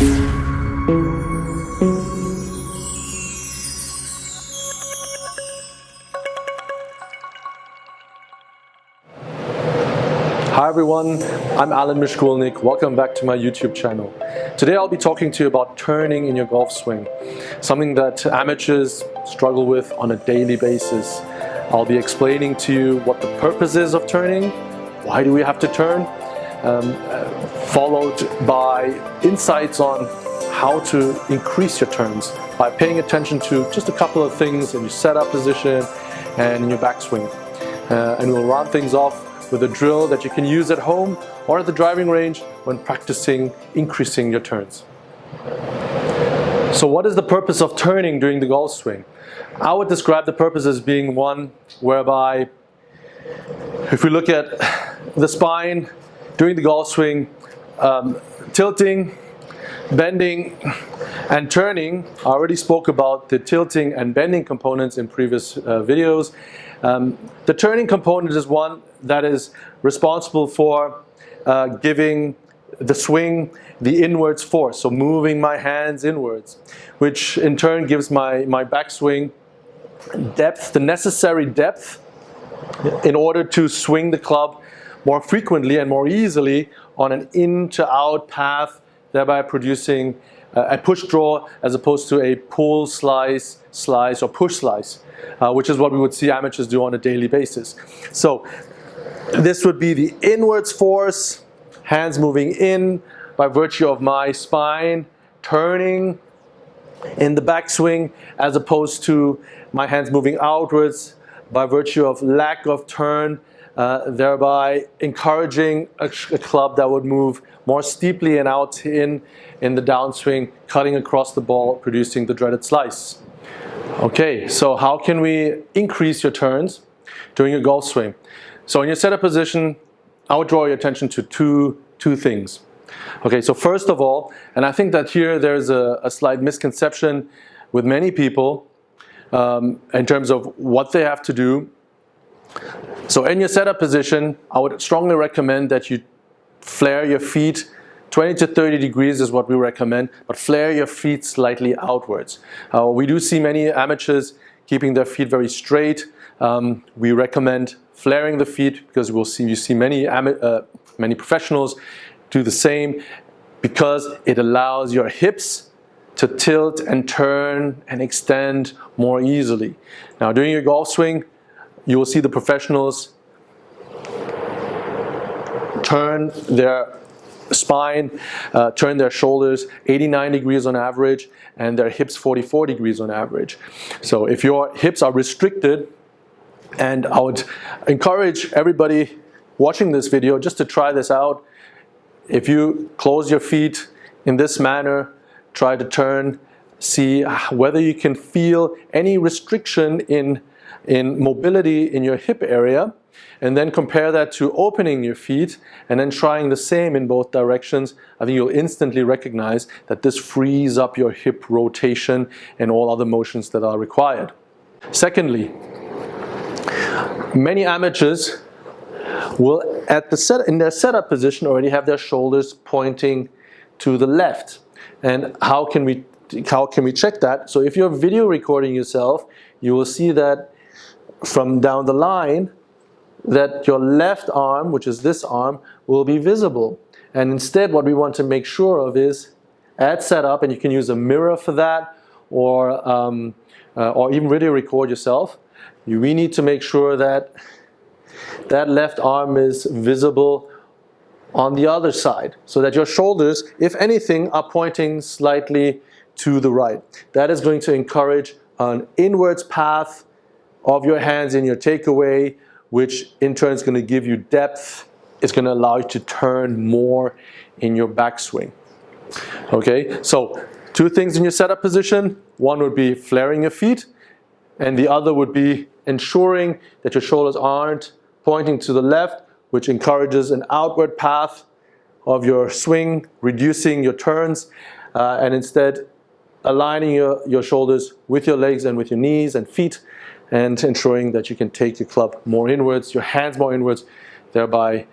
Hi everyone, I'm Alan Mishkulnik. Welcome back to my YouTube channel. Today I'll be talking to you about turning in your golf swing, something that amateurs struggle with on a daily basis. I'll be explaining to you what the purpose is of turning, why do we have to turn, followed by insights on how to increase your turns by paying attention to just a couple of things in your setup position and in your backswing. And we'll round things off with a drill that you can use at home or at the driving range when practicing increasing your turns. So what is the purpose of turning during the golf swing? I would describe the purpose as being one whereby, if we look at the spine during the golf swing, tilting, bending and turning. I already spoke about the tilting and bending components in previous videos. The turning component is one that is responsible for giving the swing the inwards force, so moving my hands inwards, which in turn gives my backswing depth, the necessary depth in order to swing the club more frequently and more easily on an in to out path, thereby producing a push draw as opposed to a pull, slice, or push slice, which is what we would see amateurs do on a daily basis. So this would be the inwards force, hands moving in by virtue of my spine turning in the backswing, as opposed to my hands moving outwards by virtue of lack of turn, thereby encouraging a club that would move more steeply and out in the downswing, cutting across the ball, producing the dreaded slice. Okay, so how can we increase your turns during your golf swing? So in your setup position, I would draw your attention to two things. Okay, so first of all, and I think that here there's a slight misconception with many people in terms of what they have to do. So in your setup position, I would strongly recommend that you flare your feet 20 to 30 degrees is what we recommend, but flare your feet slightly outwards. We do see many amateurs keeping their feet very straight. We recommend flaring the feet because you see many professionals do the same, because it allows your hips to tilt and turn and extend more easily. Now during your golf swing, you will see the professionals turn their spine, turn their shoulders 89 degrees on average, and their hips 44 degrees on average. So if your hips are restricted, and I would encourage everybody watching this video just to try this out. If you close your feet in this manner, try to turn, see whether you can feel any restriction in mobility in your hip area, and then compare that to opening your feet and then trying the same in both directions. I think you'll instantly recognize that this frees up your hip rotation and all other motions that are required. Secondly, many amateurs will in their setup position already have their shoulders pointing to the left. And how can we check that? So if you're video recording yourself, you will see that from down the line that your left arm, which is this arm, will be visible. And instead what we want to make sure of is at setup, and you can use a mirror for that, or even video record yourself, we need to make sure that that left arm is visible on the other side, so that your shoulders, if anything, are pointing slightly to the right. That is going to encourage an inwards path of your hands in your takeaway, which in turn is going to give you depth. It's going to allow you to turn more in your backswing. Okay, so two things in your setup position. One would be flaring your feet, and the other would be ensuring that your shoulders aren't pointing to the left, which encourages an outward path of your swing, reducing your turns, and instead aligning your shoulders with your legs and with your knees and feet, and ensuring that you can take your club more inwards, your hands more inwards, thereby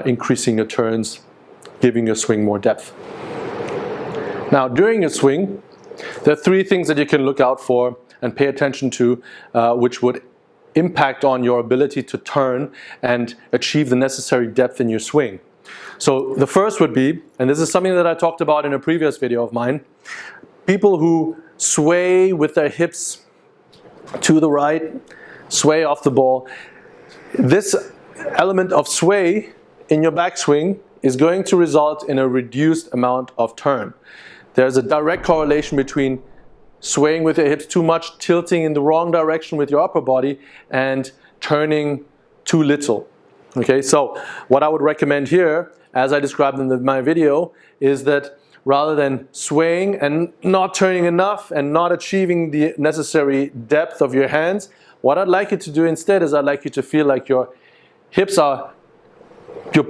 increasing your turns, giving your swing more depth. Now, during your swing, there are three things that you can look out for and pay attention to, which would impact on your ability to turn and achieve the necessary depth in your swing. So the first would be, and this is something that I talked about in a previous video of mine, people who sway with their hips to the right, sway off the ball. This element of sway in your backswing is going to result in a reduced amount of turn. There's a direct correlation between swaying with your hips too much, tilting in the wrong direction with your upper body, and turning too little. Okay, so what I would recommend here, as I described in my video, is that rather than swaying and not turning enough and not achieving the necessary depth of your hands, what I'd like you to do instead is I'd like you to feel like you're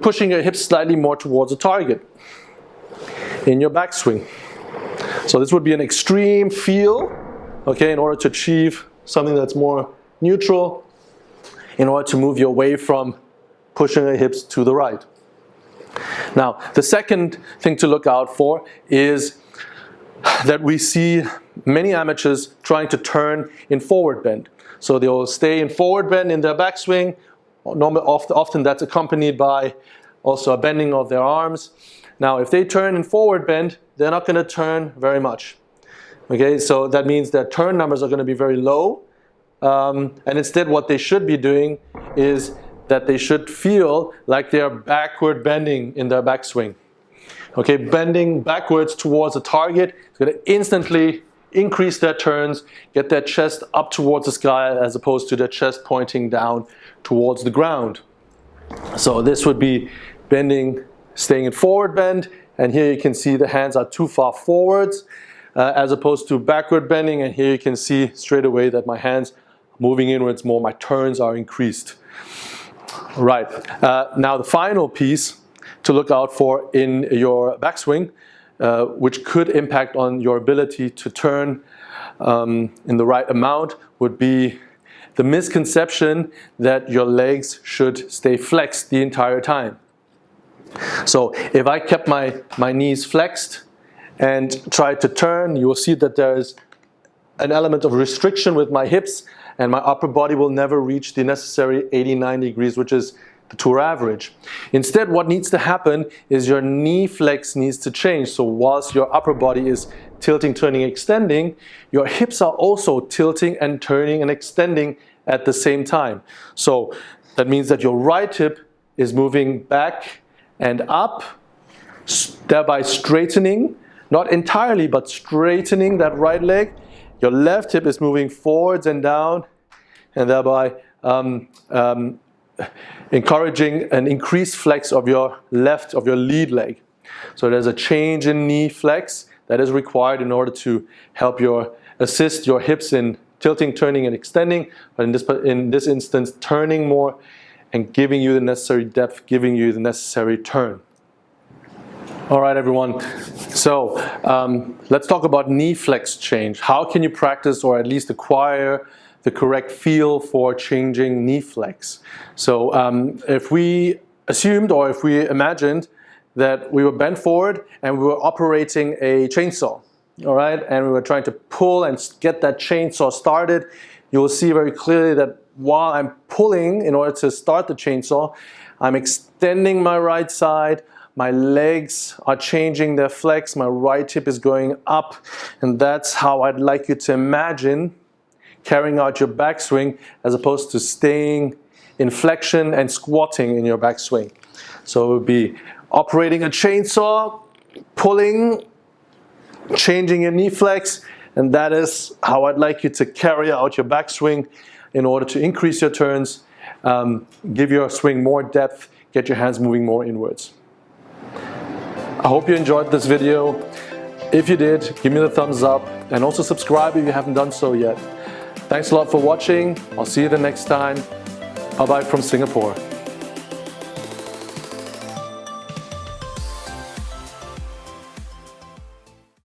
pushing your hips slightly more towards the target in your backswing. So this would be an extreme feel, okay, in order to achieve something that's more neutral, in order to move you away from pushing your hips to the right. Now, the second thing to look out for is that we see many amateurs trying to turn in forward bend. So they'll stay in forward bend in their backswing. Often that's accompanied by also a bending of their arms. Now, if they turn in forward bend, they're not going to turn very much. Okay, so that means their turn numbers are going to be very low. And instead, what they should be doing is that they should feel like they are backward bending in their backswing. Okay, bending backwards towards the target is going to instantly increase their turns, get their chest up towards the sky as opposed to their chest pointing down towards the ground. So this would be bending, staying in forward bend, and here you can see the hands are too far forwards as opposed to backward bending, and here you can see straight away that my hands moving inwards more, my turns are increased. Right, now the final piece to look out for in your backswing, which could impact on your ability to turn in the right amount, would be the misconception that your legs should stay flexed the entire time. So if I kept my knees flexed and tried to turn, you will see that there is an element of restriction with my hips, and my upper body will never reach the necessary 89 degrees, which is the tour average. Instead, what needs to happen is your knee flex needs to change. So whilst your upper body is tilting, turning, extending, your hips are also tilting and turning and extending at the same time. So that means that your right hip is moving back and up, thereby straightening, not entirely, but straightening that right leg. Your left hip is moving forwards and down, and thereby encouraging an increased flex of your lead leg. So there's a change in knee flex that is required in order to help assist your hips in tilting, turning, and extending, but in this instance, turning more and giving you the necessary depth, giving you the necessary turn. All right, everyone. So let's talk about knee flex change. How can you practice or at least acquire the correct feel for changing knee flex? So if we assumed or if we imagined that we were bent forward and we were operating a chainsaw, all right, and we were trying to pull and get that chainsaw started, you will see very clearly that while I'm pulling in order to start the chainsaw, I'm extending my right side, my legs are changing their flex, my right hip is going up, and that's how I'd like you to imagine carrying out your backswing as opposed to staying in flexion and squatting in your backswing. So it would be operating a chainsaw, pulling, changing your knee flex, and that is how I'd like you to carry out your backswing in order to increase your turns, give your swing more depth, get your hands moving more inwards. I hope you enjoyed this video. If you did, give me the thumbs up and also subscribe if you haven't done so yet. Thanks a lot for watching. I'll see you the next time. Bye-bye from Singapore.